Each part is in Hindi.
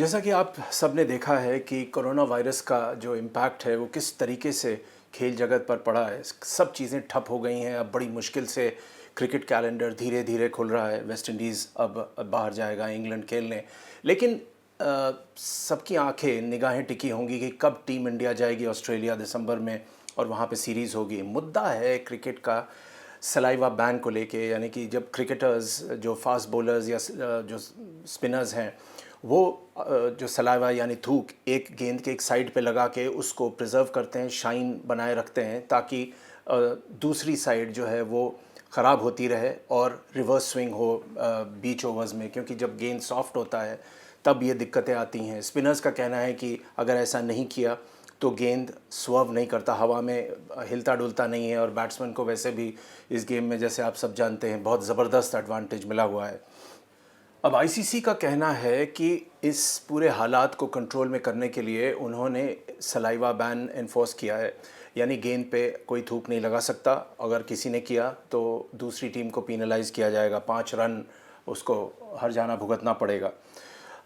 जैसा कि आप सब ने देखा है कि कोरोना वायरस का जो इम्पैक्ट है वो किस तरीके से खेल जगत पर पड़ा है। सब चीज़ें ठप हो गई हैं। अब बड़ी मुश्किल से क्रिकेट कैलेंडर धीरे धीरे खुल रहा है। वेस्ट इंडीज़ अब बाहर जाएगा इंग्लैंड खेलने, लेकिन सबकी आंखें निगाहें टिकी होंगी कि कब टीम इंडिया जाएगी ऑस्ट्रेलिया दिसंबर में और वहाँ पे सीरीज़ होगी। मुद्दा है क्रिकेट का सलाइवा बैन को लेके, यानी कि जब क्रिकेटर्स जो फास्ट बॉलर्स या जो स्पिनर्स हैं वो जो सलाइवा यानी थूक एक गेंद के एक साइड पे लगा के उसको प्रिजर्व करते हैं, शाइन बनाए रखते हैं ताकि दूसरी साइड जो है वो ख़राब होती रहे और रिवर्स स्विंग हो बीच ओवर्स में, क्योंकि जब गेंद सॉफ्ट होता है तब ये दिक्कतें आती हैं। स्पिनर्स का कहना है कि अगर ऐसा नहीं किया तो गेंद स्वर्व नहीं करता, हवा में हिलता डुलता नहीं है, और बैट्समैन को वैसे भी इस गेम में जैसे आप सब जानते हैं बहुत ज़बरदस्त एडवांटेज मिला हुआ है। अब आईसीसी का कहना है कि इस पूरे हालात को कंट्रोल में करने के लिए उन्होंने सलाइवा बैन इन्फोर्स किया है, यानी गेंद पे कोई थूक नहीं लगा सकता। अगर किसी ने किया तो दूसरी टीम को पीनलाइज़ किया जाएगा, 5 रन उसको हर्जाना भुगतना पड़ेगा।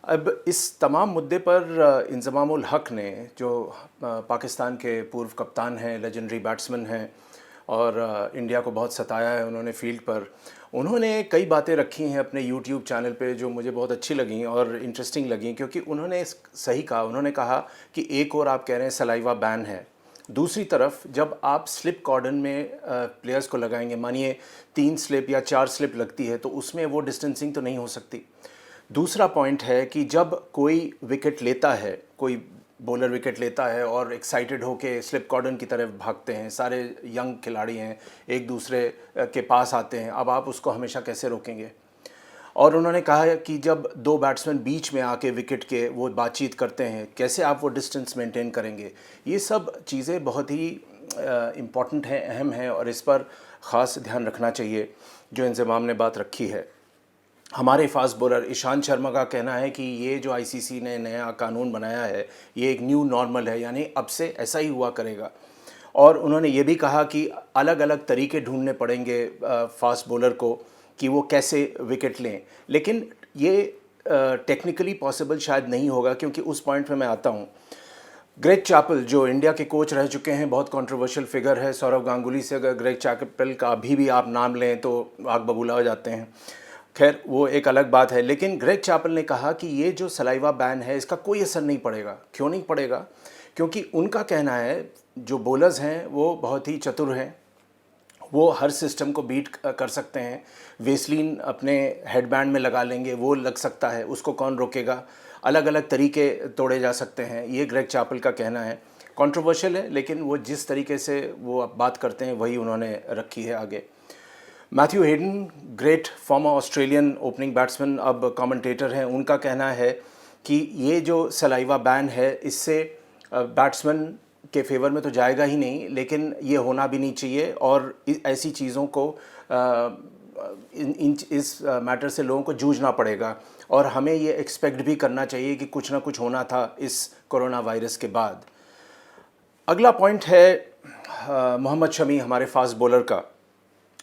अब इस तमाम मुद्दे पर इंज़माम उल हक़ ने, जो पाकिस्तान के पूर्व कप्तान हैं, लेजेंडरी बैट्समैन हैं और इंडिया को बहुत सताया है उन्होंने फील्ड पर, उन्होंने कई बातें रखी हैं अपने यूट्यूब चैनल पे जो मुझे बहुत अच्छी लगीं और इंटरेस्टिंग लगीं, क्योंकि उन्होंने सही कहा। उन्होंने कहा कि एक और आप कह रहे हैं सलाइवा बैन है, दूसरी तरफ जब आप स्लिप कॉर्डन में प्लेयर्स को लगाएंगे, मानिए 3 स्लिप या 4 स्लिप लगती है, तो उसमें वो डिस्टेंसिंग तो नहीं हो सकती। दूसरा पॉइंट है कि जब कोई विकेट लेता है, कोई बॉलर विकेट लेता है और एक्साइटेड होके स्लिप कॉर्डन की तरफ भागते हैं, सारे यंग खिलाड़ी हैं, एक दूसरे के पास आते हैं, अब आप उसको हमेशा कैसे रोकेंगे। और उन्होंने कहा है कि जब 2 बैट्समैन बीच में आके विकेट के वो बातचीत करते हैं, कैसे आप वो डिस्टेंस मेंटेन करेंगे। ये सब चीज़ें बहुत ही इम्पॉर्टेंट हैं, अहम हैं, और इस पर ख़ास ध्यान रखना चाहिए जो इंज़माम ने बात रखी है। हमारे फास्ट बॉलर ईशांत शर्मा का कहना है कि ये जो आईसीसी ने नया कानून बनाया है ये एक न्यू नॉर्मल है, यानी अब से ऐसा ही हुआ करेगा। और उन्होंने ये भी कहा कि अलग अलग तरीके ढूंढने पड़ेंगे फास्ट बॉलर को कि वो कैसे विकेट लें, लेकिन ये टेक्निकली पॉसिबल शायद नहीं होगा, क्योंकि उस पॉइंट पे मैं आता हूँ। ग्रेग चैपल जो इंडिया के कोच रह चुके हैं, बहुत कंट्रोवर्शियल फिगर है, सौरव गांगुली से अगर ग्रेग चैपल का अभी भी आप नाम लें तो आग बबूला हो जाते हैं। खैर वो एक अलग बात है, लेकिन ग्रेग चैपल ने कहा कि ये जो सलाइवा बैन है इसका कोई असर नहीं पड़ेगा। क्यों नहीं पड़ेगा? क्योंकि उनका कहना है जो बॉलर्स हैं वो बहुत ही चतुर हैं, वो हर सिस्टम को बीट कर सकते हैं। वेसलीन अपने हेडबैंड में लगा लेंगे, वो लग सकता है, उसको कौन रोकेगा। अलग अलग तरीके तोड़े जा सकते हैं, ये ग्रेग चैपल का कहना है। कंट्रोवर्शियल है, लेकिन वो जिस तरीके से वो बात करते हैं वही उन्होंने रखी है आगे। Matthew Hayden, great farmer Australian opening batsman, अब कमेंटेटर हैं, उनका कहना है कि ये जो सलाइवा बैन है इससे बैट्समैन के फेवर में तो जाएगा ही नहीं, लेकिन ये होना भी नहीं चाहिए, और ऐसी चीज़ों को इस मैटर से लोगों को जूझना पड़ेगा, और हमें ये एक्सपेक्ट भी करना चाहिए कि कुछ ना कुछ होना था इस कोरोना वायरस के बाद। अगला पॉइंट है मोहम्मद शमी, हमारे फास्ट बॉलर का।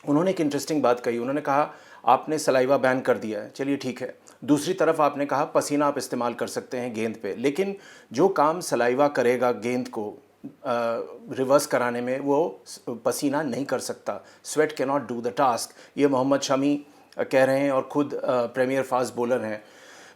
उन्होंने एक इंटरेस्टिंग बात कही। उन्होंने कहा आपने सलाइवा बैन कर दिया है, चलिए ठीक है। दूसरी तरफ आपने कहा पसीना आप इस्तेमाल कर सकते हैं गेंद पे, लेकिन जो काम सलाइवा करेगा गेंद को रिवर्स कराने में, वो पसीना नहीं कर सकता। Sweat can not do the task, ये मोहम्मद शमी कह रहे हैं, और ख़ुद प्रीमियर फास्ट बॉलर हैं।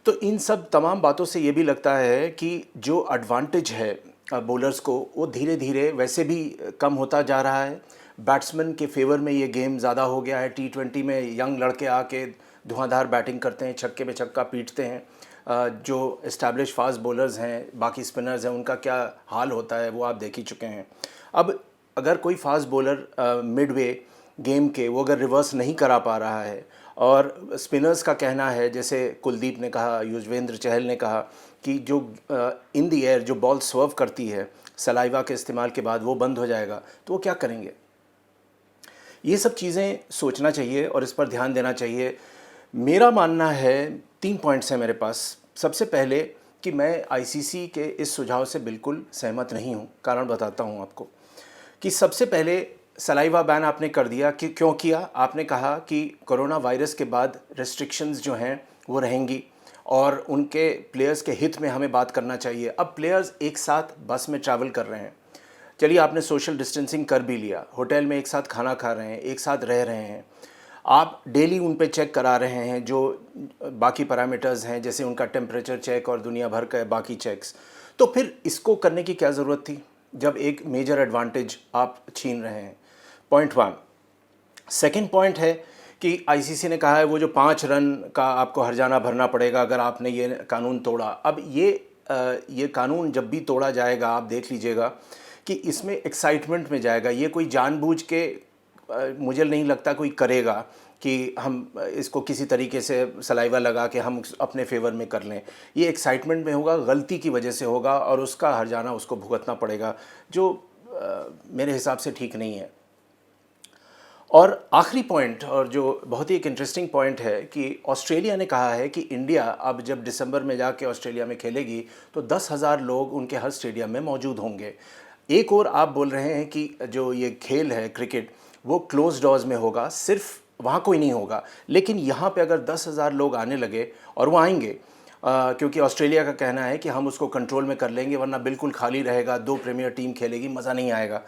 तो इन सब तमाम बातों से ये भी लगता है कि जो एडवांटेज है बॉलर्स को वो धीरे धीरे वैसे भी कम होता जा रहा है। बैट्समैन के फेवर में ये गेम ज़्यादा हो गया है। T20 में यंग लड़के आके धुआंधार बैटिंग करते हैं, छक्के पे छक्का पीटते हैं। जो एस्टैब्लिश फास्ट बॉलर्स हैं, बाकी स्पिनर्स हैं, उनका क्या हाल होता है वो आप देख ही चुके हैं। अब अगर कोई फास्ट बॉलर मिडवे गेम के वो अगर रिवर्स नहीं करा पा रहा है, और स्पिनर्स का कहना है, जैसे कुलदीप ने कहा, युजवेंद्र चहल ने कहा कि जो इन द एयर जो बॉल स्वर्व करती है सलाइवा के इस्तेमाल के बाद वो बंद हो जाएगा, तो वो क्या करेंगे। ये सब चीज़ें सोचना चाहिए और इस पर ध्यान देना चाहिए। मेरा मानना है 3 पॉइंट्स हैं मेरे पास। सबसे पहले कि मैं आईसीसी के इस सुझाव से बिल्कुल सहमत नहीं हूँ। कारण बताता हूँ आपको कि सबसे पहले सलाइवा बैन आपने कर दिया कि क्यों किया। आपने कहा कि कोरोना वायरस के बाद रेस्ट्रिक्शंस जो हैं वो रहेंगी, और उनके प्लेयर्स के हित में हमें बात करना चाहिए। अब प्लेयर्स एक साथ बस में ट्रैवल कर रहे हैं, चलिए आपने सोशल डिस्टेंसिंग कर भी लिया, होटल में एक साथ खाना खा रहे हैं, एक साथ रह रहे हैं, आप डेली उन पे चेक करा रहे हैं जो बाकी पैरामीटर्स हैं, जैसे उनका टेम्परेचर चेक और दुनिया भर का बाकी चेक्स। तो फिर इसको करने की क्या ज़रूरत थी जब एक मेजर एडवांटेज आप छीन रहे हैं? Point one. सेकेंड पॉइंट है कि आईसीसी ने कहा है वो जो 5 रन का आपको हर्जाना भरना पड़ेगा अगर आपने ये कानून तोड़ा। अब ये कानून जब भी तोड़ा जाएगा आप देख लीजिएगा कि इसमें एक्साइटमेंट में जाएगा, ये कोई जानबूझ के मुझे नहीं लगता कोई करेगा कि हम इसको किसी तरीके से सलाइवा लगा के हम अपने फेवर में कर लें। ये एक्साइटमेंट में होगा, गलती की वजह से होगा और उसका हर्जाना उसको भुगतना पड़ेगा, जो मेरे हिसाब से ठीक नहीं है। और आखिरी पॉइंट, और जो बहुत ही एक इंटरेस्टिंग पॉइंट है, कि ऑस्ट्रेलिया ने कहा है कि इंडिया अब जब दिसंबर में जाके ऑस्ट्रेलिया में खेलेगी तो 10,000 लोग उनके हर स्टेडियम में मौजूद होंगे। एक और आप बोल रहे हैं कि जो ये खेल है क्रिकेट वो क्लोज डोर्स में होगा, सिर्फ वहाँ कोई नहीं होगा, लेकिन यहाँ पे अगर 10,000 लोग आने लगे, और वो आएंगे क्योंकि ऑस्ट्रेलिया का कहना है कि हम उसको कंट्रोल में कर लेंगे, वरना बिल्कुल खाली रहेगा, 2 प्रीमियर टीम खेलेगी, मज़ा नहीं आएगा।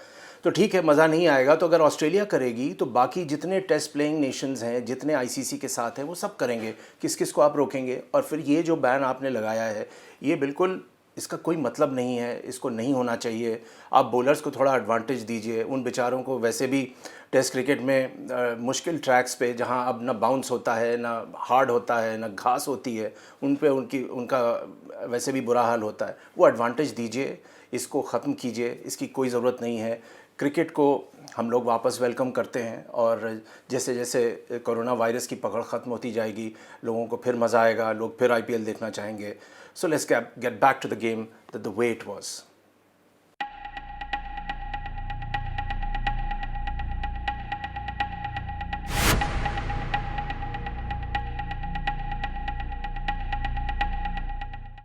तो ठीक है, मज़ा नहीं आएगा, तो अगर ऑस्ट्रेलिया करेगी तो बाकी जितने टेस्ट प्लेइंग नेशंस हैं, जितने आईसीसी के साथ हैं, वो सब करेंगे। किस किस को आप रोकेंगे? और फिर ये जो बैन आपने लगाया है, ये बिल्कुल, इसका कोई मतलब नहीं है, इसको नहीं होना चाहिए। आप बॉलर्स को थोड़ा एडवांटेज दीजिए, उन बेचारों को वैसे भी टेस्ट क्रिकेट में मुश्किल ट्रैक्स पे, जहां अब ना बाउंस होता है, ना हार्ड होता है, ना घास होती है, उन पे उनका वैसे भी बुरा हाल होता है। वो एडवांटेज दीजिए, इसको ख़त्म कीजिए, इसकी कोई ज़रूरत नहीं है। क्रिकेट को हम लोग वापस वेलकम करते हैं, और जैसे जैसे कोरोना वायरस की पकड़ ख़त्म होती जाएगी, लोगों को फिर मज़ा आएगा, लोग फिर आईपीएल देखना चाहेंगे। So let's get back to the game the way it was.